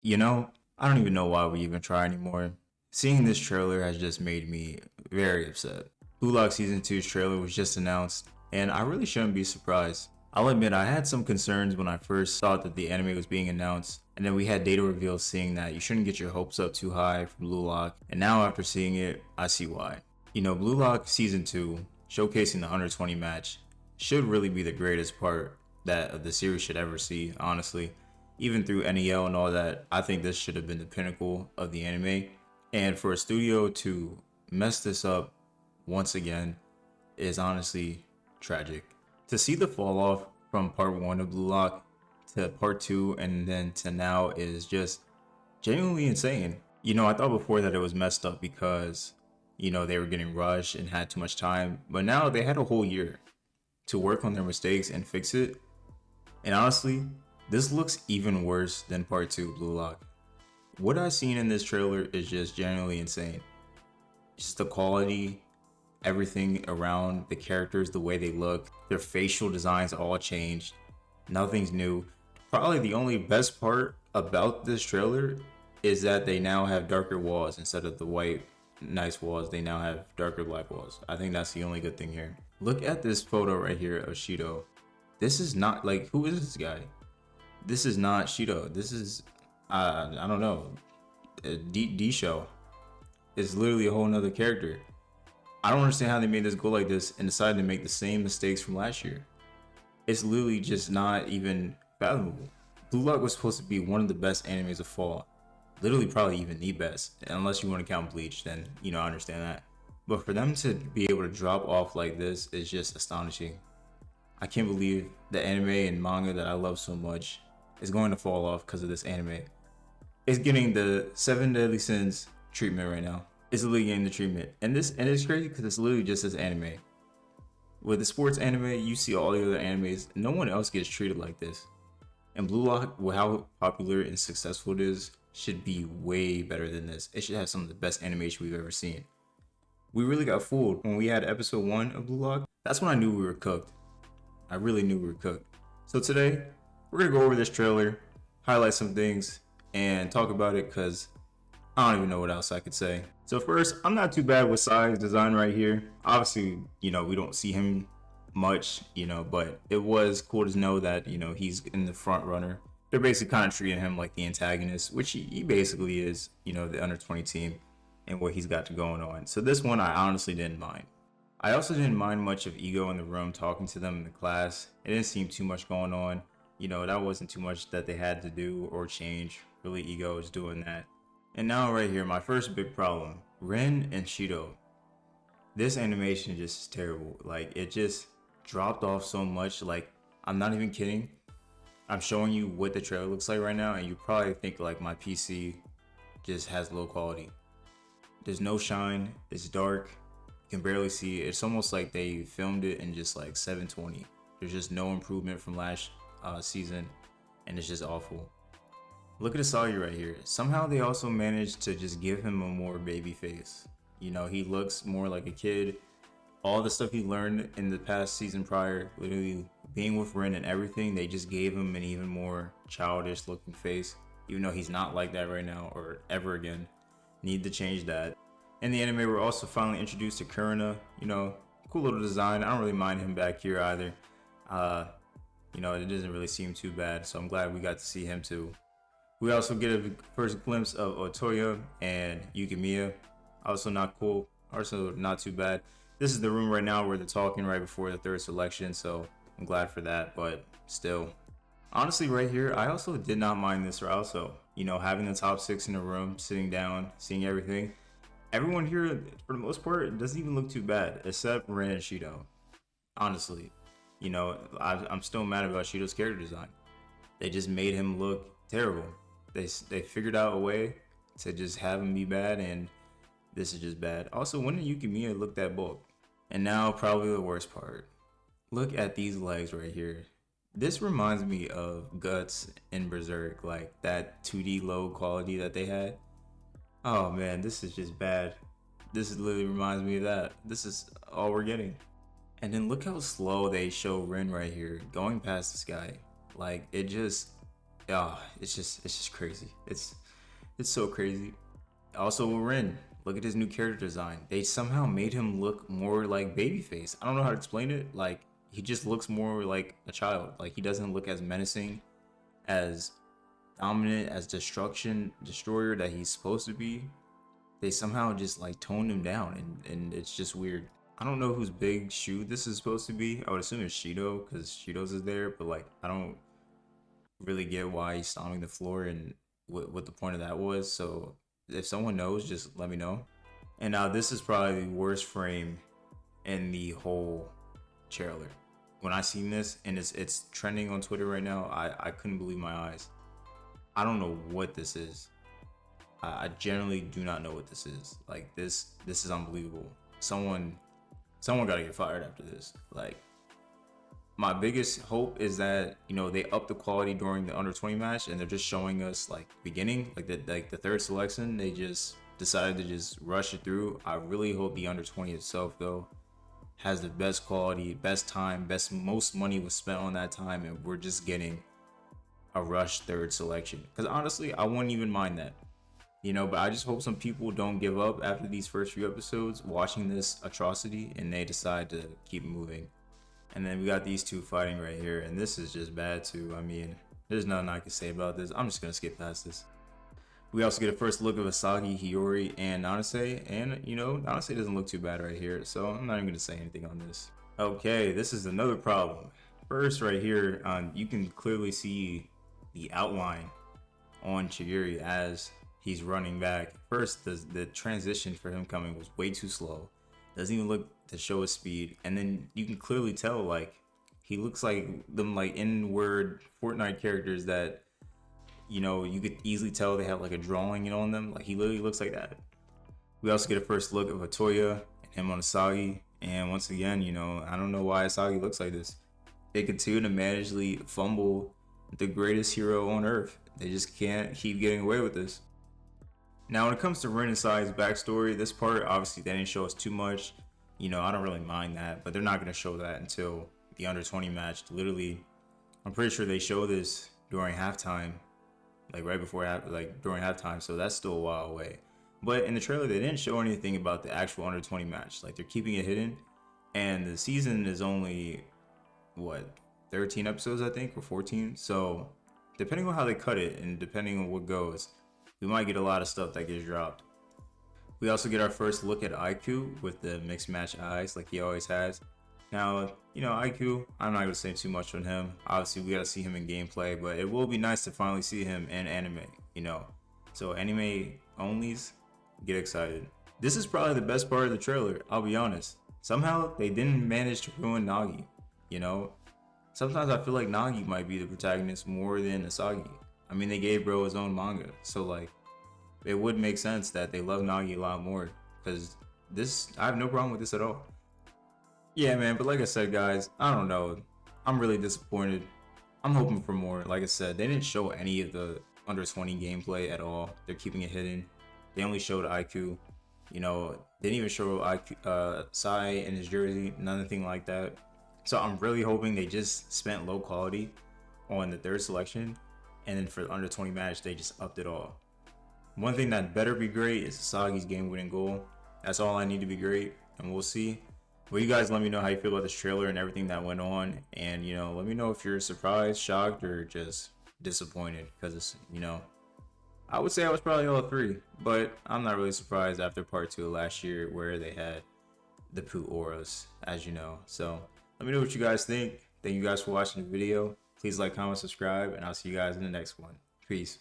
You know, I don't even know why we even try anymore. Seeing this trailer has just made me very upset. Blue Lock Season 2's trailer was just announced, and I really shouldn't be surprised. I'll admit I had some concerns when I first thought that the anime was being announced, and then we had data reveals saying that you shouldn't get your hopes up too high for Blue Lock, and now after seeing it, I see why. Blue Lock Season 2, showcasing the 120 match, should really be the greatest part that the series should ever see, honestly. Even through NEL and all that, I think this should have been the pinnacle of the anime. And for a studio to mess this up once again is honestly tragic. To see the fall off from part one of Blue Lock to part two and then to now is just genuinely insane. I thought before that it was messed up because, they were getting rushed and had too much time, but now they had a whole year to work on their mistakes and fix it. And honestly, this looks even worse than part two of Blue Lock. What I've seen in this trailer is just genuinely insane. Just the quality, everything around the characters, the way they look, their facial designs all changed. Nothing's new. Probably the only best part about this trailer is that they now have darker walls instead of the white nice walls. They now have darker black walls. I think that's the only good thing here. Look at this photo right here of Shido. This is not like, who is this guy? This is not Shido. This is I don't know, D show. It's literally a whole nother character. I don't understand how they made this go like this and decided to make the same mistakes from last year. It's literally just not even fathomable. Blue Lock was supposed to be one of the best animes of fall. Literally probably even the best. Unless you want to count Bleach, then I understand that. But for them to be able to drop off like this is just astonishing. I can't believe the anime and manga that I love so much is going to fall off because of this anime. It's getting the seven deadly sins treatment right now. It's literally getting the treatment, and it's crazy because it's literally just this anime. With the sports anime, you see all the other animes. No one else gets treated like this. And Blue Lock, with how popular and successful it is, should be way better than this. It should have some of the best animation we've ever seen. We really got fooled when we had episode 1 of Blue Lock. That's when I knew we were cooked. I really knew we were cooked. So today, we're gonna go over this trailer, highlight some things, and talk about it because I don't even know what else I could say. So first, I'm not too bad with Sai's design right here. Obviously, we don't see him much, but it was cool to know that, he's in the front runner. They're basically kind of treating him like the antagonist, which he basically is, the under 20 team and what he's got going on. So this one, I honestly didn't mind. I also didn't mind much of Ego in the room talking to them in the class. It didn't seem too much going on. That wasn't too much that they had to do or change. Really, Ego is doing that. And now right here, my first big problem. Ren and Shido. This animation just is terrible. Like, it just dropped off so much. Like, I'm not even kidding. I'm showing you what the trailer looks like right now, and you probably think like my PC just has low quality. There's no shine. It's dark. You can barely see it. It's almost like they filmed it in just like 720. There's just no improvement from last season, and it's just awful. Look at Asagi right here. Somehow they also managed to just give him a more baby face. He looks more like a kid. All the stuff he learned in the past season prior, literally being with Ren and everything, they just gave him an even more childish looking face. Even though he's not like that right now or ever again. Need to change that. In the anime, we're also finally introduced to Kurina. Cool little design. I don't really mind him back here either. It doesn't really seem too bad, so I'm glad we got to see him too. We also get a first glimpse of Otoya and Yukimiya. Also not cool, also not too bad. This is the room right now where they're talking right before the third selection, so I'm glad for that, but still. Honestly, right here, I also did not mind this also. Having the top 6 in the room, sitting down, seeing everything. Everyone here, for the most part, doesn't even look too bad, except Ren and Shido. Honestly, I'm still mad about Shido's character design. They just made him look terrible. They figured out a way to just have him be bad, and this is just bad. Also, when did Yukimiya look that bulk? And now, probably the worst part. Look at these legs right here. This reminds me of Guts in Berserk, like that 2D low quality that they had. Oh man, this is just bad. This literally reminds me of that. This is all we're getting. And then look how slow they show Ren right here, going past this guy. Like, it's just crazy. It's so crazy. Also, Ren, look at his new character design. They somehow made him look more like Babyface. I don't know how to explain it. Like, he just looks more like a child. Like, he doesn't look as menacing, as dominant, as destroyer that he's supposed to be. They somehow just like toned him down, and it's just weird. I don't know whose big shoe this is supposed to be. I would assume it's Shido, because Shido's is there, but like, I don't really get why he's stomping the floor and what the point of that was. So if someone knows, just let me know. And now this is probably the worst frame in the whole trailer. When I seen this, and it's trending on Twitter right now, I couldn't believe my eyes. I don't know what this is. I generally do not know what this is. Like, this is unbelievable. Someone gotta get fired after this. Like, my biggest hope is that, you know, they up the quality during the under 20 match, and they're just showing us like beginning, like the third selection. They just decided to just rush it through. I really hope the under 20 itself though has the best quality, best time, most money was spent on that time, and we're just getting a rush third selection. Because honestly, I wouldn't even mind that, you know. But I just hope some people don't give up after these first few episodes watching this atrocity, and they decide to keep moving. And then we got these two fighting right here, and this is just bad too. I mean, there's nothing I can say about this. I'm just gonna skip past this. We also get a first look of Asagi, Hiyori, and Nanase, and you know, Nanase doesn't look too bad right here, so I'm not even gonna say anything on this. Okay, this is another problem. First, right here, you can clearly see the outline on Chigiri as he's running back. First, the transition for him coming was way too slow. Doesn't even look to show his speed, and then you can clearly tell like he looks like them like N-word Fortnite characters that, you know, you could easily tell they have like a drawing on them. Like, he literally looks like that. We also get a first look of Atoya and him on Asagi, and once again, you know, I don't know why Asagi looks like this. They continue to managely fumble the greatest hero on earth. They just can't keep getting away with this. Now, when it comes to Ren and Sai's backstory, this part, obviously, they didn't show us too much. You know, I don't really mind that, but they're not going to show that until the under 20 match. Literally, I'm pretty sure they show this during halftime, like right before, like during halftime, so that's still a while away. But in the trailer, they didn't show anything about the actual under 20 match. Like, they're keeping it hidden, and the season is only, what, 13 episodes, I think, or 14? So, depending on how they cut it, and depending on what goes, we might get a lot of stuff that gets dropped. We also get our first look at IQ with the mixed match eyes like he always has. Now, you know, IQ, I'm not going to say too much on him. Obviously, we got to see him in gameplay, but it will be nice to finally see him in anime, you know. So anime onlys, get excited. This is probably the best part of the trailer, I'll be honest. Somehow, they didn't manage to ruin Nagi, you know. Sometimes I feel like Nagi might be the protagonist more than Asagi. I mean, they gave bro his own manga, so like, it would make sense that they love Nagi a lot more, because this, I have no problem with this at all. Yeah, man, but like I said, guys, I don't know. I'm really disappointed. I'm hoping for more. Like I said, they didn't show any of the under 20 gameplay at all. They're keeping it hidden. They only showed IQ. You know, they didn't even show IQ, Sai in his jersey, nothing like that. So I'm really hoping they just spent low quality on the third selection, and then for the under 20 match, they just upped it all. One thing that better be great is Asagi's game-winning goal. That's all I need to be great, and we'll see. Well, you guys let me know how you feel about this trailer and everything that went on, and you know, let me know if you're surprised, shocked, or just disappointed, because it's, you know, I would say I was probably all three, but I'm not really surprised after part 2 of last year where they had the poo auras, as you know. So let me know what you guys think. Thank you guys for watching the video. Please like, comment, subscribe, and I'll see you guys in the next one. Peace.